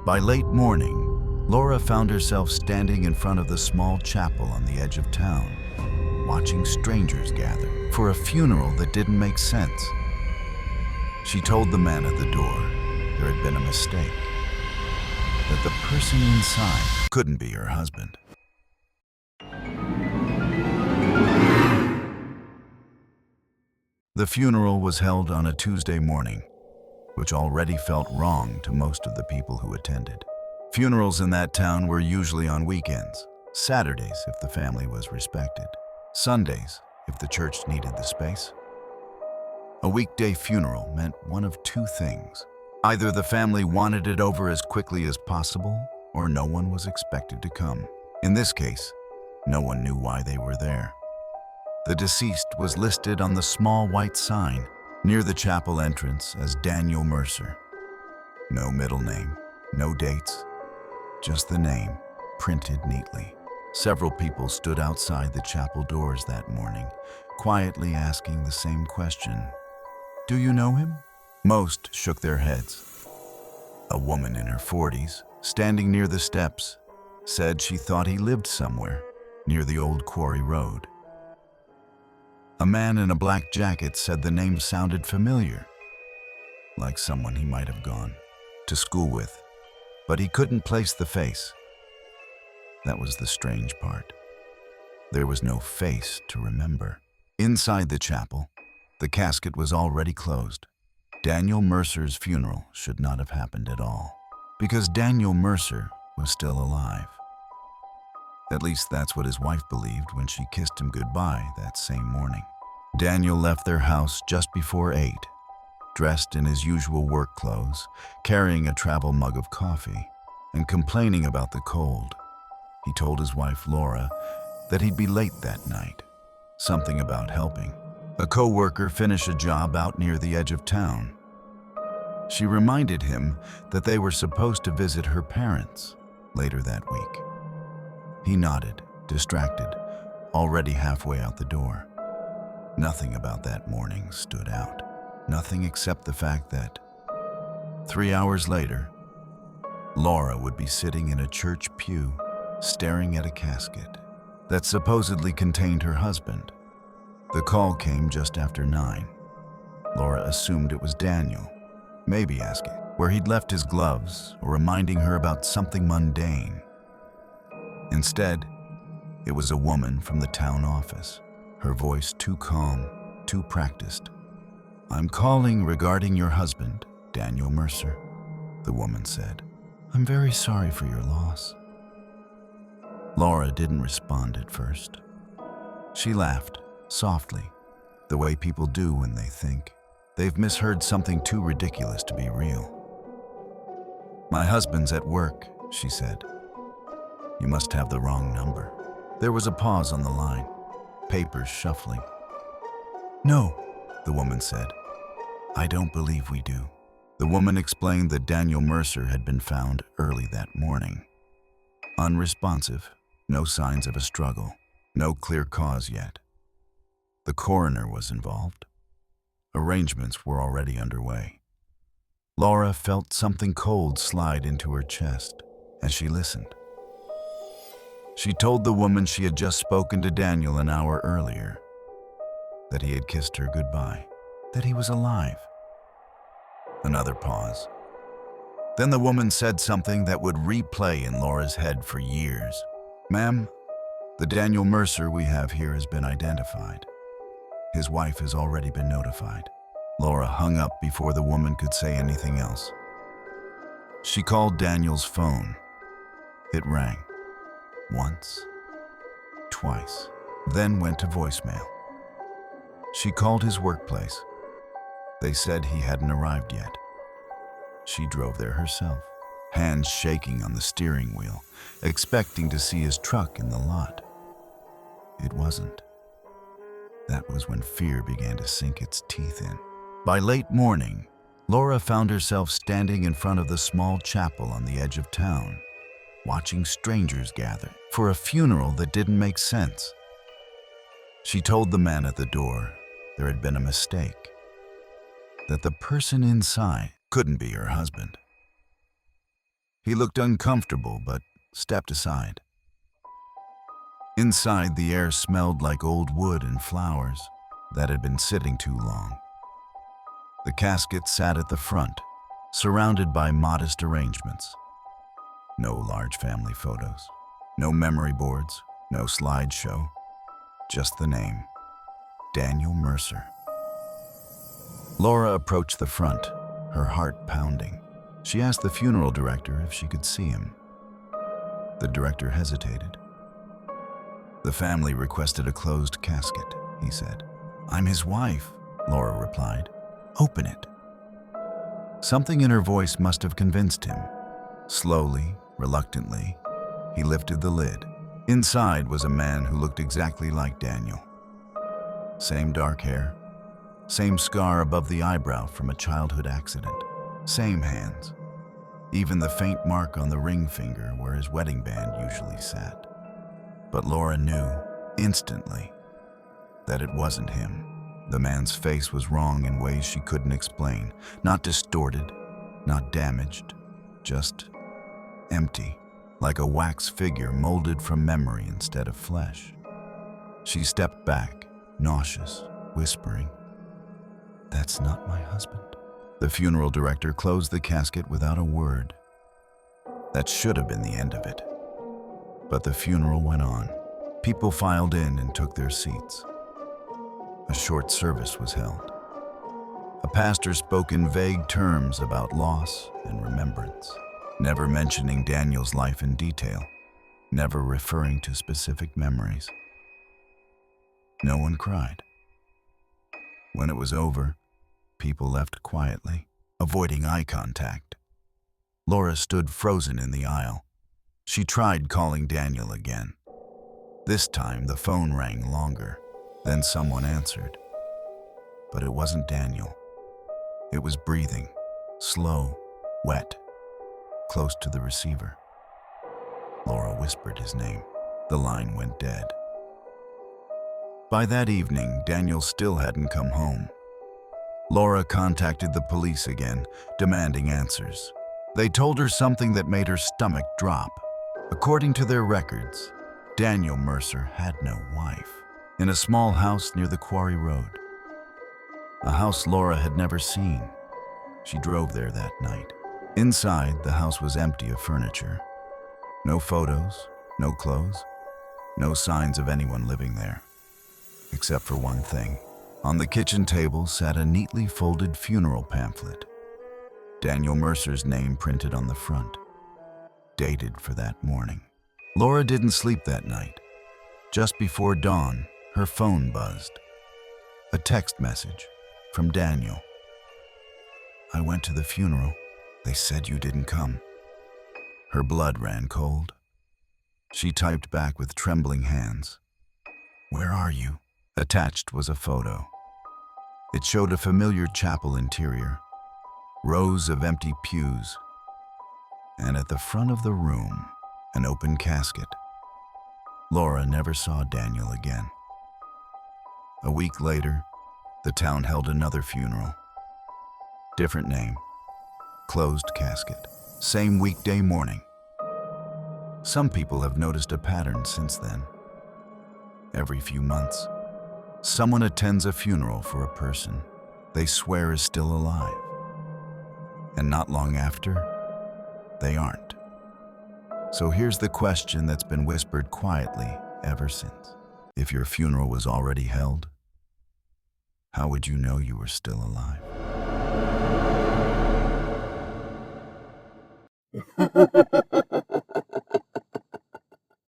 By late morning, Laura found herself standing in front of the small chapel on the edge of town, watching strangers gather for a funeral that didn't make sense. She told the man at the door there had been a mistake, that the person inside couldn't be her husband. The funeral was held on a Tuesday morning, which already felt wrong to most of the people who attended. Funerals in that town were usually on weekends, Saturdays if the family was respected, Sundays if the church needed the space. A weekday funeral meant one of two things. Either the family wanted it over as quickly as possible, or no one was expected to come. In this case, no one knew why they were there. The deceased was listed on the small white sign near the chapel entrance as Daniel Mercer. No middle name, no dates, just the name printed neatly. Several people stood outside the chapel doors that morning, quietly asking the same question. "Do you know him?" Most shook their heads. A woman in her 40s, standing near the steps, said she thought he lived somewhere near the old quarry road. A man in a black jacket said the name sounded familiar, like someone he might have gone to school with, but he couldn't place the face. That was the strange part. There was no face to remember. Inside the chapel, the casket was already closed. Daniel Mercer's funeral should not have happened at all, because Daniel Mercer was still alive. At least that's what his wife believed when she kissed him goodbye that same morning. Daniel left their house just before 8, dressed in his usual work clothes, carrying a travel mug of coffee, and complaining about the cold. He told his wife, Laura, that he'd be late that night, something about helping a co-worker finish a job out near the edge of town. She reminded him that they were supposed to visit her parents later that week. He nodded, distracted, already halfway out the door. Nothing about that morning stood out. Nothing except the fact that 3 hours later, Laura would be sitting in a church pew, staring at a casket that supposedly contained her husband. The call came just after 9. Laura assumed it was Daniel, maybe asking where he'd left his gloves or reminding her about something mundane. Instead, it was a woman from the town office, her voice too calm, too practiced. "I'm calling regarding your husband, Daniel Mercer," the woman said. "I'm very sorry for your loss." Laura didn't respond at first. She laughed, softly, the way people do when they think they've misheard something too ridiculous to be real. "My husband's at work," she said. "You must have the wrong number." There was a pause on the line, papers shuffling. "No," the woman said. "I don't believe we do." The woman explained that Daniel Mercer had been found early that morning. Unresponsive, no signs of a struggle, no clear cause yet. The coroner was involved. Arrangements were already underway. Laura felt something cold slide into her chest as she listened. She told the woman she had just spoken to Daniel an hour earlier, that he had kissed her goodbye, that he was alive. Another pause. Then the woman said something that would replay in Laura's head for years. "Ma'am, the Daniel Mercer we have here has been identified. His wife has already been notified." Laura hung up before the woman could say anything else. She called Daniel's phone. It rang. Once, twice, then went to voicemail. She called his workplace. They said he hadn't arrived yet. She drove there herself, hands shaking on the steering wheel, expecting to see his truck in the lot. It wasn't. That was when fear began to sink its teeth in. By late morning, Laura found herself standing in front of the small chapel on the edge of town, watching strangers gather for a funeral that didn't make sense. She told the man at the door there had been a mistake, that the person inside couldn't be her husband. He looked uncomfortable, but stepped aside. Inside, the air smelled like old wood and flowers that had been sitting too long. The casket sat at the front, surrounded by modest arrangements. No large family photos, no memory boards, no slideshow, just the name, Daniel Mercer. Laura approached the front, her heart pounding. She asked the funeral director if she could see him. The director hesitated. "The family requested a closed casket," he said. "I'm his wife," Laura replied. "Open it." Something in her voice must have convinced him. Slowly, reluctantly, he lifted the lid. Inside was a man who looked exactly like Daniel. Same dark hair, same scar above the eyebrow from a childhood accident, same hands, even the faint mark on the ring finger where his wedding band usually sat. But Laura knew, instantly, that it wasn't him. The man's face was wrong in ways she couldn't explain. Not distorted, not damaged, just empty, like a wax figure molded from memory instead of flesh. She stepped back, nauseous, whispering, "That's not my husband." The funeral director closed the casket without a word. That should have been the end of it. But the funeral went on. People filed in and took their seats. A short service was held. A pastor spoke in vague terms about loss and remembrance, never mentioning Daniel's life in detail, never referring to specific memories. No one cried. When it was over, people left quietly, avoiding eye contact. Laura stood frozen in the aisle. She tried calling Daniel again. This time, the phone rang longer. Then someone answered. But it wasn't Daniel. It was breathing, slow, wet, close to the receiver. Laura whispered his name. The line went dead. By that evening, Daniel still hadn't come home. Laura contacted the police again, demanding answers. They told her something that made her stomach drop. According to their records, Daniel Mercer had no wife. In a small house near the quarry road. A house Laura had never seen. She drove there that night. Inside, the house was empty of furniture. No photos, no clothes, no signs of anyone living there. Except for one thing. On the kitchen table sat a neatly folded funeral pamphlet. Daniel Mercer's name printed on the front. Dated for that morning. Laura didn't sleep that night. Just before dawn, her phone buzzed. A text message from Daniel. "I went to the funeral. They said you didn't come." Her blood ran cold. She typed back with trembling hands. "Where are you?" Attached was a photo. It showed a familiar chapel interior, rows of empty pews, and at the front of the room, an open casket. Laura never saw Daniel again. A week later, the town held another funeral. Different name, closed casket, same weekday morning. Some people have noticed a pattern since then. Every few months, someone attends a funeral for a person they swear is still alive. And not long after, they aren't. So here's the question that's been whispered quietly ever since. If your funeral was already held, how would you know you were still alive?